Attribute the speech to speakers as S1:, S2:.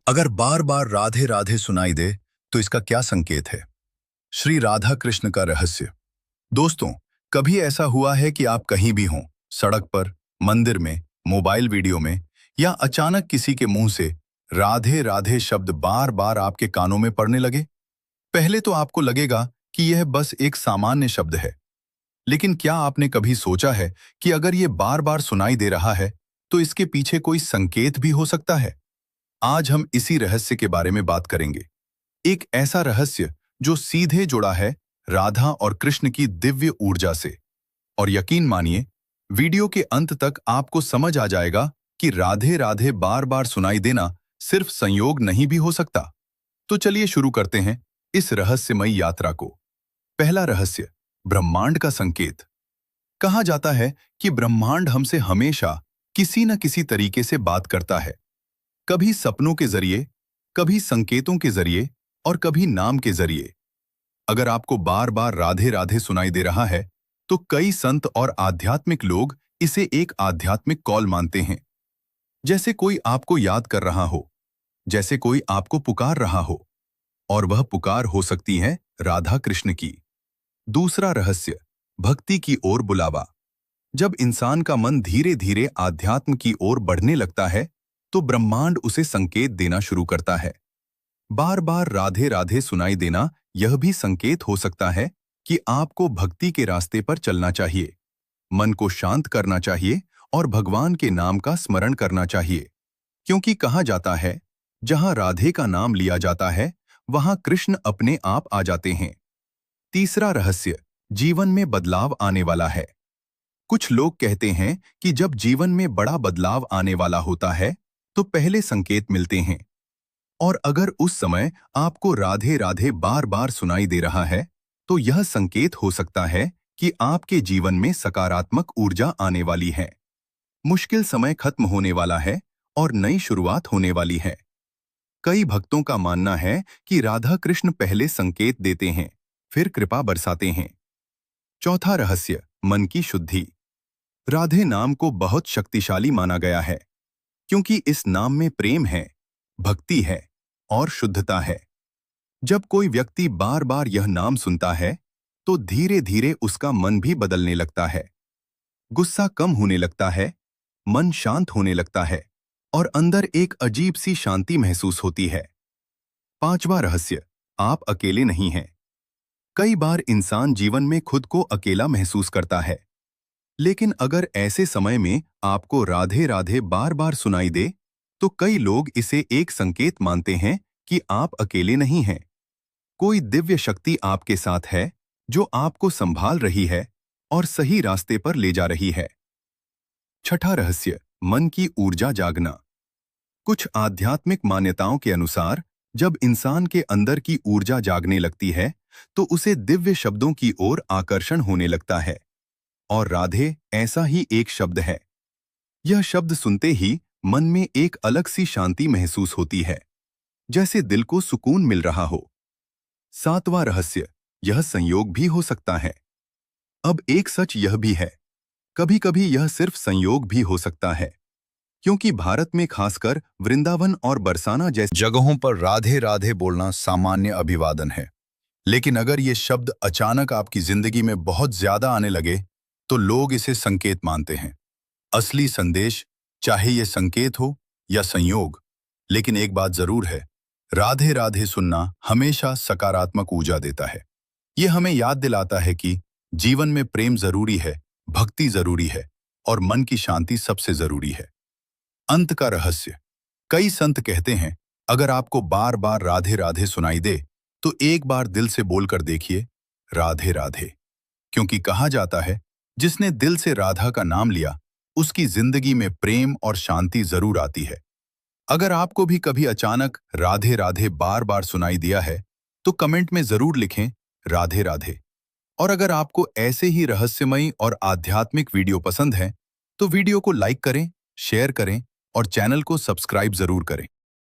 S1: अगर बार बार राधे राधे सुनाई दे तो इसका क्या संकेत है? श्री राधा कृष्ण का रहस्य। दोस्तों, कभी ऐसा हुआ है कि आप कहीं भी हों, सड़क पर, मंदिर में, मोबाइल वीडियो में, या अचानक किसी के मुंह से राधे राधे शब्द बार बार आपके कानों में पड़ने लगे? पहले तो आपको लगेगा कि यह बस एक सामान्य शब्द है, लेकिन क्या आपने कभी सोचा है कि अगर ये बार बार सुनाई दे रहा है तो इसके पीछे कोई संकेत भी हो सकता है? आज हम इसी रहस्य के बारे में बात करेंगे। एक ऐसा रहस्य जो सीधे जुड़ा है राधा और कृष्ण की दिव्य ऊर्जा से। और यकीन मानिए, वीडियो के अंत तक आपको समझ आ जाएगा कि राधे राधे बार बार सुनाई देना सिर्फ संयोग नहीं भी हो सकता। तो चलिए शुरू करते हैं इस रहस्यमयी यात्रा को। पहला रहस्य, ब्रह्मांड का संकेत। कहा जाता है कि ब्रह्मांड हमसे हमेशा किसी न किसी तरीके से बात करता है। कभी सपनों के जरिए, कभी संकेतों के जरिए और कभी नाम के जरिए। अगर आपको बार बार राधे राधे सुनाई दे रहा है तो कई संत और आध्यात्मिक लोग इसे एक आध्यात्मिक कॉल मानते हैं। जैसे कोई आपको याद कर रहा हो, जैसे कोई आपको पुकार रहा हो, और वह पुकार हो सकती है राधा कृष्ण की। दूसरा रहस्य, भक्ति की ओर बुलावा। जब इंसान का मन धीरे धीरे आध्यात्म की ओर बढ़ने लगता है तो ब्रह्मांड उसे संकेत देना शुरू करता है। बार बार राधे राधे सुनाई देना यह भी संकेत हो सकता है कि आपको भक्ति के रास्ते पर चलना चाहिए, मन को शांत करना चाहिए और भगवान के नाम का स्मरण करना चाहिए। क्योंकि कहा जाता है, जहां राधे का नाम लिया जाता है वहां कृष्ण अपने आप आ जाते हैं। तीसरा रहस्य, जीवन में बदलाव आने वाला है। कुछ लोग कहते हैं कि जब जीवन में बड़ा बदलाव आने वाला होता है तो पहले संकेत मिलते हैं। और अगर उस समय आपको राधे राधे बार बार सुनाई दे रहा है तो यह संकेत हो सकता है कि आपके जीवन में सकारात्मक ऊर्जा आने वाली है। मुश्किल समय खत्म होने वाला है और नई शुरुआत होने वाली है। कई भक्तों का मानना है कि राधा कृष्ण पहले संकेत देते हैं, फिर कृपा बरसाते हैं। चौथा रहस्य, मन की शुद्धि। राधे नाम को बहुत शक्तिशाली माना गया है, क्योंकि इस नाम में प्रेम है, भक्ति है और शुद्धता है। जब कोई व्यक्ति बार बार यह नाम सुनता है तो धीरे धीरे उसका मन भी बदलने लगता है। गुस्सा कम होने लगता है, मन शांत होने लगता है और अंदर एक अजीब सी शांति महसूस होती है। पांचवा रहस्य, आप अकेले नहीं हैं। कई बार इंसान जीवन में खुद को अकेला महसूस करता है, लेकिन अगर ऐसे समय में आपको राधे राधे बार बार सुनाई दे तो कई लोग इसे एक संकेत मानते हैं कि आप अकेले नहीं हैं। कोई दिव्य शक्ति आपके साथ है जो आपको संभाल रही है और सही रास्ते पर ले जा रही है। छठा रहस्य, मन की ऊर्जा जागना। कुछ आध्यात्मिक मान्यताओं के अनुसार जब इंसान के अंदर की ऊर्जा जागने लगती है तो उसे दिव्य शब्दों की ओर आकर्षण होने लगता है। और राधे ऐसा ही एक शब्द है। यह शब्द सुनते ही मन में एक अलग सी शांति महसूस होती है, जैसे दिल को सुकून मिल रहा हो। सातवां रहस्य, यह संयोग भी हो सकता है। अब एक सच यह भी है, कभी कभी यह सिर्फ संयोग भी हो सकता है, क्योंकि भारत में खासकर वृंदावन और बरसाना जैसी जगहों पर राधे राधे बोलना सामान्य अभिवादन है। लेकिन अगर ये शब्द अचानक आपकी जिंदगी में बहुत ज्यादा आने लगे तो लोग इसे संकेत मानते हैं। असली संदेश, चाहे ये संकेत हो या संयोग, लेकिन एक बात जरूर है, राधे राधे सुनना हमेशा सकारात्मक ऊर्जा देता है। ये हमें याद दिलाता है कि जीवन में प्रेम जरूरी है, भक्ति जरूरी है और मन की शांति सबसे जरूरी है। अंत का रहस्य, कई संत कहते हैं, अगर आपको बार बार राधे राधे सुनाई दे तो एक बार दिल से बोलकर देखिए, राधे राधे। क्योंकि कहा जाता है, जिसने दिल से राधा का नाम लिया उसकी जिंदगी में प्रेम और शांति जरूर आती है। अगर आपको भी कभी अचानक राधे राधे बार बार सुनाई दिया है तो कमेंट में जरूर लिखें, राधे राधे। और अगर आपको ऐसे ही रहस्यमयी और आध्यात्मिक वीडियो पसंद हैं तो वीडियो को लाइक करें, शेयर करें और चैनल को सब्सक्राइब जरूर करें।